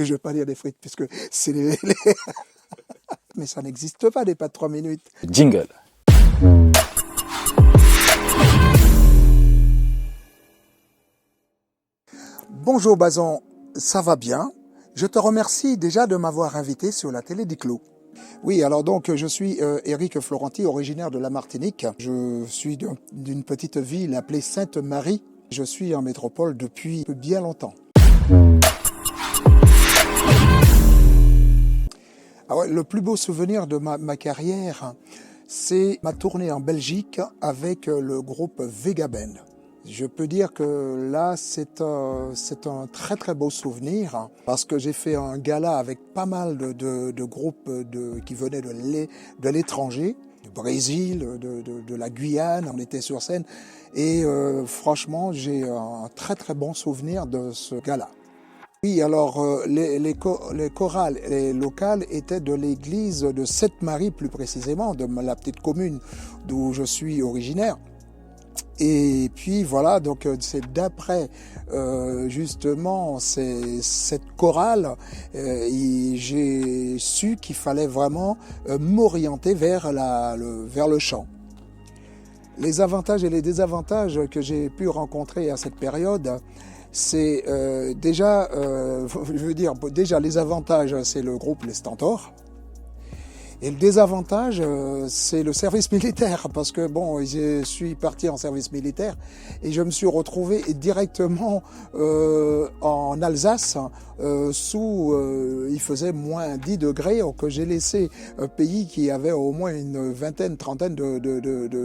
je ne vais pas dire des frites, puisque c'est mais ça n'existe pas, des pâtes 3 minutes. Jingle. Bonjour Bazan, ça va bien? Je te remercie déjà de m'avoir invité sur la télé d'Iclo. Oui, alors donc je suis Éric Florenti, originaire de la Martinique. Je suis d'une petite ville appelée Sainte-Marie. Je suis en métropole depuis bien longtemps. Alors, le plus beau souvenir de ma carrière, c'est ma tournée en Belgique avec le groupe Vegaband. Je peux dire que là, c'est un très très beau souvenir parce que j'ai fait un gala avec pas mal de groupes qui venaient de l'étranger, du Brésil, de la Guyane, on était sur scène et franchement, j'ai un très très bon souvenir de ce gala. Oui, alors les chorales locales étaient de l'église de Sainte-Marie plus précisément, de la petite commune d'où je suis originaire. Et puis voilà, donc c'est d'après justement cette chorale, j'ai su qu'il fallait vraiment m'orienter vers le chant. Les avantages et les désavantages que j'ai pu rencontrer à cette période, c'est déjà les avantages, c'est le groupe Les Stentors. Et le désavantage, c'est le service militaire, parce que bon, je suis parti en service militaire et je me suis retrouvé directement en Alsace, il faisait moins 10 degrés, que j'ai laissé un pays qui avait au moins une vingtaine, trentaine de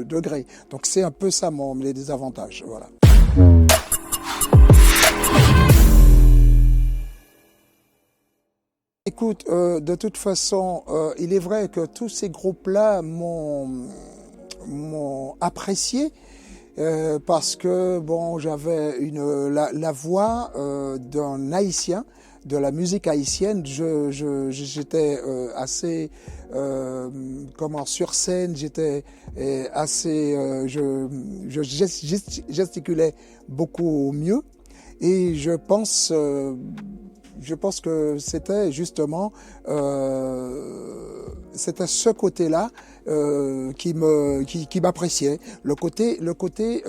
degrés. Donc c'est un peu ça les désavantages, voilà. Écoute, de toute façon, il est vrai que tous ces groupes-là m'ont apprécié parce que bon, j'avais la voix d'un Haïtien, de la musique haïtienne. J'étais assez sur scène, j'étais assez, je gesticulais beaucoup mieux et je pense que c'était justement c'était ce côté-là qui m'appréciait, le côté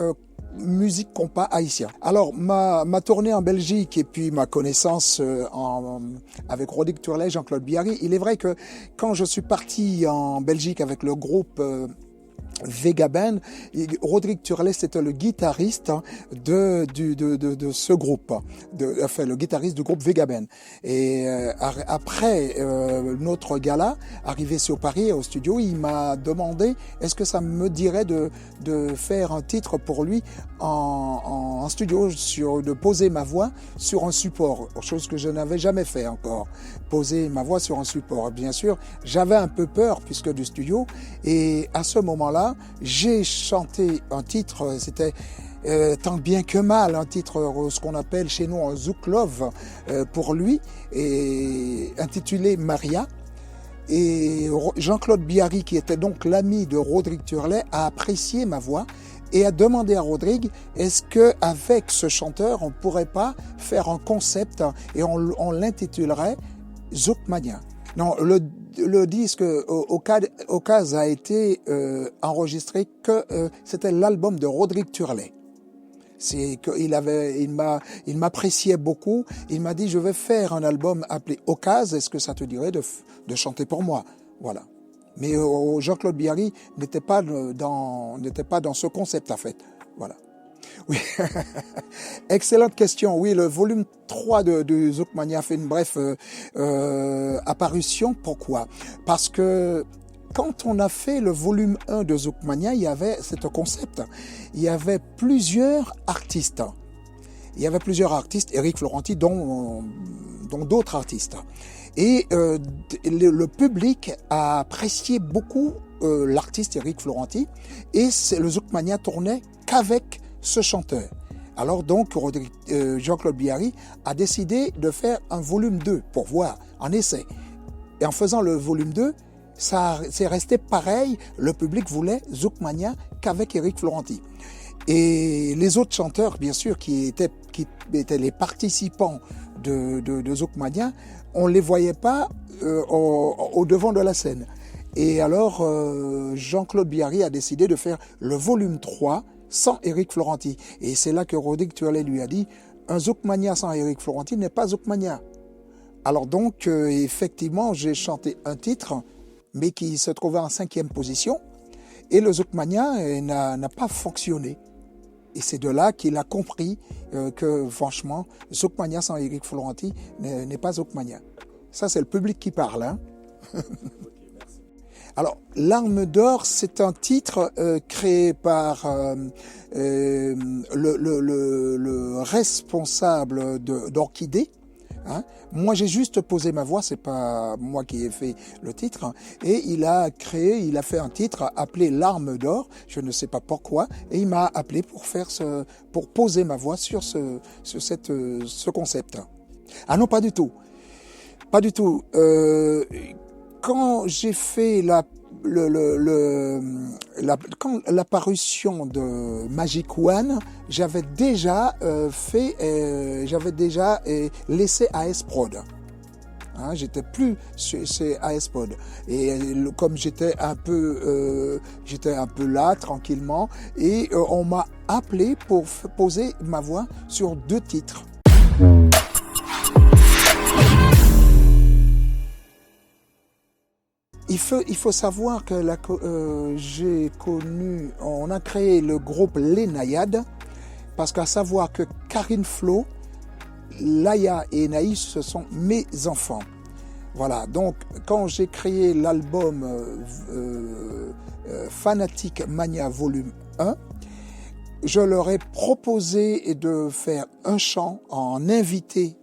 musique compas haïtien. Alors ma tournée en Belgique et puis ma connaissance avec Rodrigue Turlet, Jean-Claude Biarri, il est vrai que quand je suis parti en Belgique avec le groupe Vegaband, Rodrigue Turlet c'était le guitariste de ce groupe, le guitariste du groupe Vegaband. Et après notre gala, arrivé sur Paris au studio, il m'a demandé est-ce que ça me dirait de faire un titre pour lui en studio, de poser ma voix sur un support, chose que je n'avais jamais fait encore, poser ma voix sur un support. Bien sûr, j'avais un peu peur puisque du studio, et à ce moment-là, j'ai chanté un titre, c'était tant bien que mal, un titre, ce qu'on appelle chez nous un zouk love pour lui, et intitulé Maria. Et Jean-Claude Biarri, qui était donc l'ami de Rodrigue Turlet, a apprécié ma voix et a demandé à Rodrigue, est-ce qu'avec ce chanteur, on ne pourrait pas faire un concept et on l'intitulerait Zoukmania. Non, le disque Ocase a été enregistré que c'était l'album de Rodrigue Turlet. C'est il m'appréciait beaucoup. Il m'a dit je vais faire un album appelé Ocase. Est-ce que ça te dirait de chanter pour moi? Voilà. Mais Jean-Claude Biarri n'était pas dans ce concept en fait. Voilà. Oui, excellente question. Oui, le volume 3 de Zoukmania fait une brève apparition. Pourquoi? Parce que quand on a fait le volume 1 de Zoukmania, il y avait ce concept. Il y avait plusieurs artistes. Éric Florenti, dont d'autres artistes. Et le public a apprécié beaucoup l'artiste Éric Florenti. Et le Zoukmania tournait qu'avec ce chanteur. Alors donc, Jean-Claude Biarri a décidé de faire un volume 2 pour voir, en essai. Et en faisant le volume 2, c'est resté pareil, le public voulait Zoukmania qu'avec Éric Florenti. Et les autres chanteurs, bien sûr, qui étaient les participants de Zoukmania, on ne les voyait pas au devant de la scène. Et alors, Jean-Claude Biary a décidé de faire le volume 3 sans Éric Florenti. Et c'est là que Rodrigue Turlet lui a dit « Un Zoukmania sans Éric Florenti n'est pas Zoukmania ». Alors donc, effectivement, j'ai chanté un titre, mais qui se trouvait en 5e position. Et le Zoukmania n'a pas fonctionné. Et c'est de là qu'il a compris que, franchement, Zoukmania sans Éric Florenti n'est pas Zoukmania. Ça, c'est le public qui parle. Hein. Alors, L'Arme d'Or, c'est un titre créé par le responsable d'Orchidée. Hein. Moi, j'ai juste posé ma voix, c'est pas moi qui ai fait le titre. Hein. Et il a fait un titre appelé L'Arme d'Or. Je ne sais pas pourquoi. Et il m'a appelé pour poser ma voix sur ce concept. Ah non, pas du tout. Pas du tout. Quand j'ai fait l'apparition de Magic One, j'avais déjà laissé AS Prod. Hein, j'étais plus chez AS Prod. Et comme j'étais un peu là, tranquillement, et on m'a appelé pour poser ma voix sur 2 titres. Il faut savoir que on a créé le groupe Les Naïades, parce qu'à savoir que Karine Flo, Laïa et Naïs, ce sont mes enfants. Voilà, donc quand j'ai créé l'album Fanatic Mania Volume 1, je leur ai proposé de faire un chant en invité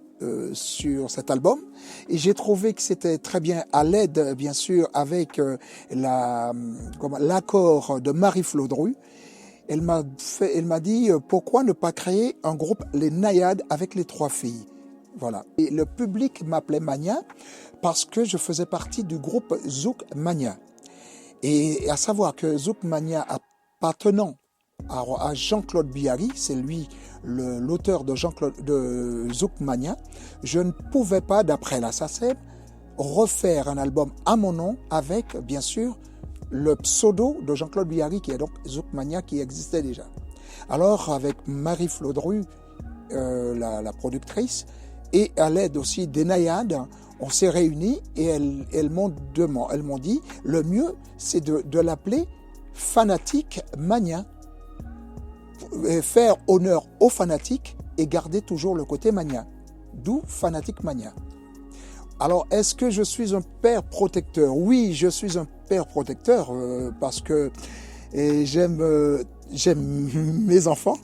sur cet album, et j'ai trouvé que c'était très bien, à l'aide bien sûr avec l'accord de Marie Flodru. Elle m'a dit pourquoi ne pas créer un groupe Les Naïades avec les 3 filles. Voilà. Et le public m'appelait Mania parce que je faisais partie du groupe Zoukmania. Et à savoir que Zoukmania, appartenant à Jean-Claude Biary, c'est lui l'auteur de Zoukmania, je ne pouvais pas, d'après la SACEM, refaire un album à mon nom avec, bien sûr, le pseudo de Jean-Claude Biary, qui est donc Zoukmania, qui existait déjà. Alors, avec Marie Flodru, la productrice, et à l'aide aussi des Naïades, on s'est réunis et elles m'ont dit, le mieux, c'est de l'appeler Fanatic Mania. Faire honneur aux fanatiques et garder toujours le côté mania. D'où Fanatic Mania. Alors, est-ce que je suis un père protecteur? Oui, je suis un père protecteur parce que j'aime mes enfants,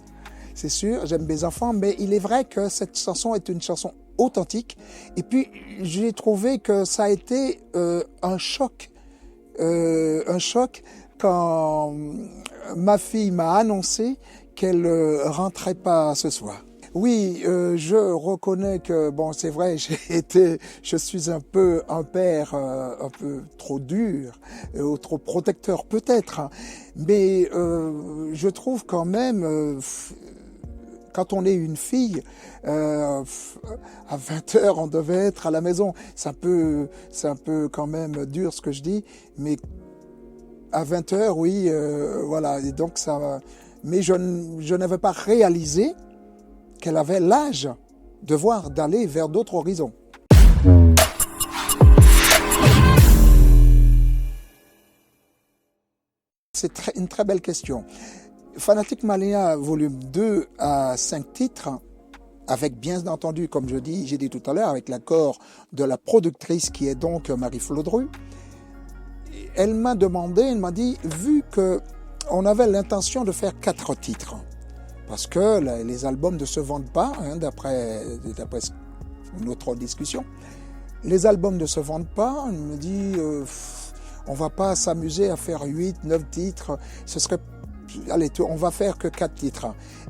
c'est sûr, j'aime mes enfants, mais il est vrai que cette chanson est une chanson authentique. Et puis, j'ai trouvé que ça a été un choc quand ma fille m'a annoncé qu'elle rentrait pas ce soir. Oui, je reconnais que, bon, c'est vrai, je suis un peu un père un peu trop dur, ou trop protecteur peut-être, hein, mais je trouve quand même, quand on est une fille, à 20h, on devait être à la maison. C'est un peu quand même dur ce que je dis, mais à 20h, oui, voilà, et donc ça... Mais je n'avais pas réalisé qu'elle avait l'âge d'aller vers d'autres horizons. C'est une très belle question. Fanatic Mania volume 2 à 5 titres, avec bien entendu, comme j'ai dit tout à l'heure, avec l'accord de la productrice qui est donc Marie Flodru. Elle m'a dit, vu que on avait l'intention de faire 4 titres, parce que les albums ne se vendent pas, hein, d'après notre discussion. Les albums ne se vendent pas, on me dit, on va pas s'amuser à faire 8, 9 titres, allez, on va faire que 4 titres.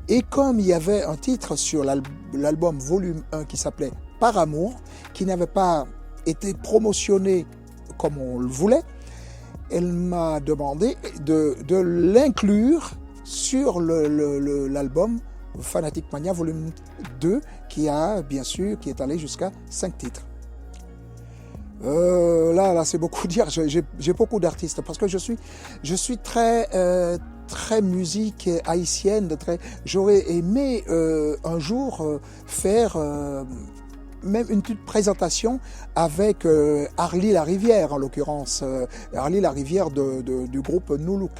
Et comme il y avait un titre sur l'album volume 1 qui s'appelait Par Amour, qui n'avait pas été promotionné comme on le voulait, elle m'a demandé de l'inclure sur l'album Fanatic Mania volume 2, qui est allé jusqu'à 5 titres. Là, c'est beaucoup dire. J'ai beaucoup d'artistes parce que je suis très musique haïtienne. J'aurais aimé un jour faire même une petite présentation avec Arlie Larivière, en l'occurrence Arlie Larivière du groupe New Look.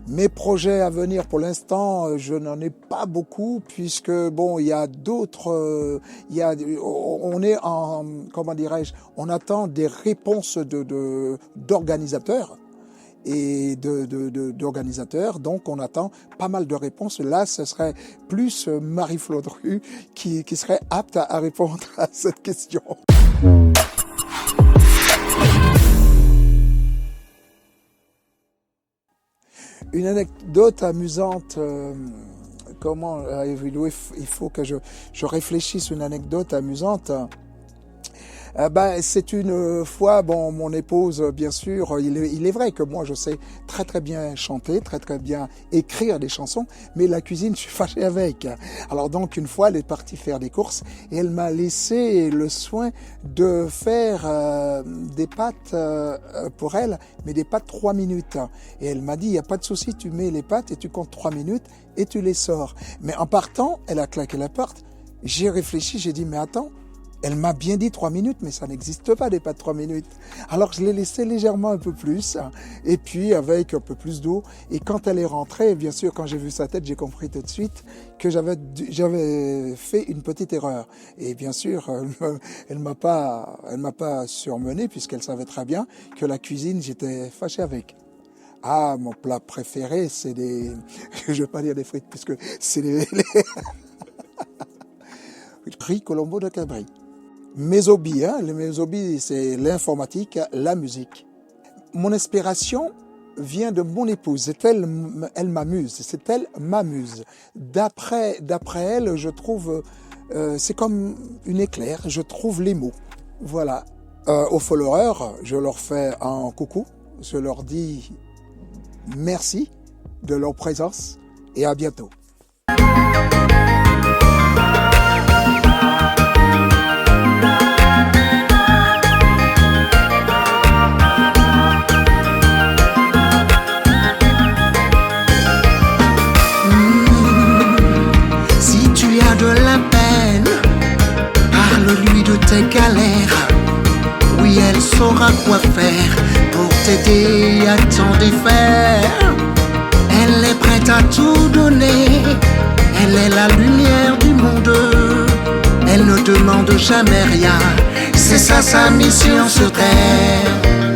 Mes projets à venir, pour l'instant, je n'en ai pas beaucoup, puisque bon, il y a d'autres, on est en, comment dirais-je, on attend des réponses d'organisateurs et d'organisateurs, donc on attend pas mal de réponses. Là, ce serait plus Marie-Flo Dru qui serait apte à répondre à cette question. Une anecdote amusante, il faut que je réfléchisse une anecdote amusante. C'est une fois, bon, mon épouse, bien sûr, il est vrai que moi je sais très bien chanter, très bien écrire des chansons, mais la cuisine, je suis fâché avec. Alors donc une fois, elle est partie faire des courses et elle m'a laissé le soin de faire des pâtes pour elle, mais des pâtes 3 minutes. Et elle m'a dit, il n'y a pas de souci, tu mets les pâtes et tu comptes 3 minutes et tu les sors. Mais en partant, elle a claqué la porte, j'ai réfléchi, j'ai dit, mais attends, elle m'a bien dit 3 minutes, mais ça n'existe pas des pâtes 3 minutes. Alors je l'ai laissé légèrement un peu plus, et puis avec un peu plus d'eau. Et quand elle est rentrée, bien sûr, quand j'ai vu sa tête, j'ai compris tout de suite que j'avais fait une petite erreur. Et bien sûr, elle m'a pas surmené, puisqu'elle savait très bien que la cuisine, j'étais fâché avec. Ah, mon plat préféré, c'est je vais pas dire des frites, puisque c'est les riz Colombo de Cabri. Mes hobbies, mes hobbies, c'est l'informatique, la musique. Mon inspiration vient de mon épouse. Elle m'amuse. Elle m'amuse. D'après elle, je trouve, c'est comme une éclair. Je trouve les mots. Voilà. Aux followers, je leur fais un coucou. Je leur dis merci de leur présence et à bientôt. Tes galères, oui, elle saura quoi faire pour t'aider à t'en défaire. Elle est prête à tout donner, elle est la lumière du monde. Elle ne demande jamais rien, c'est ça sa mission sur terre.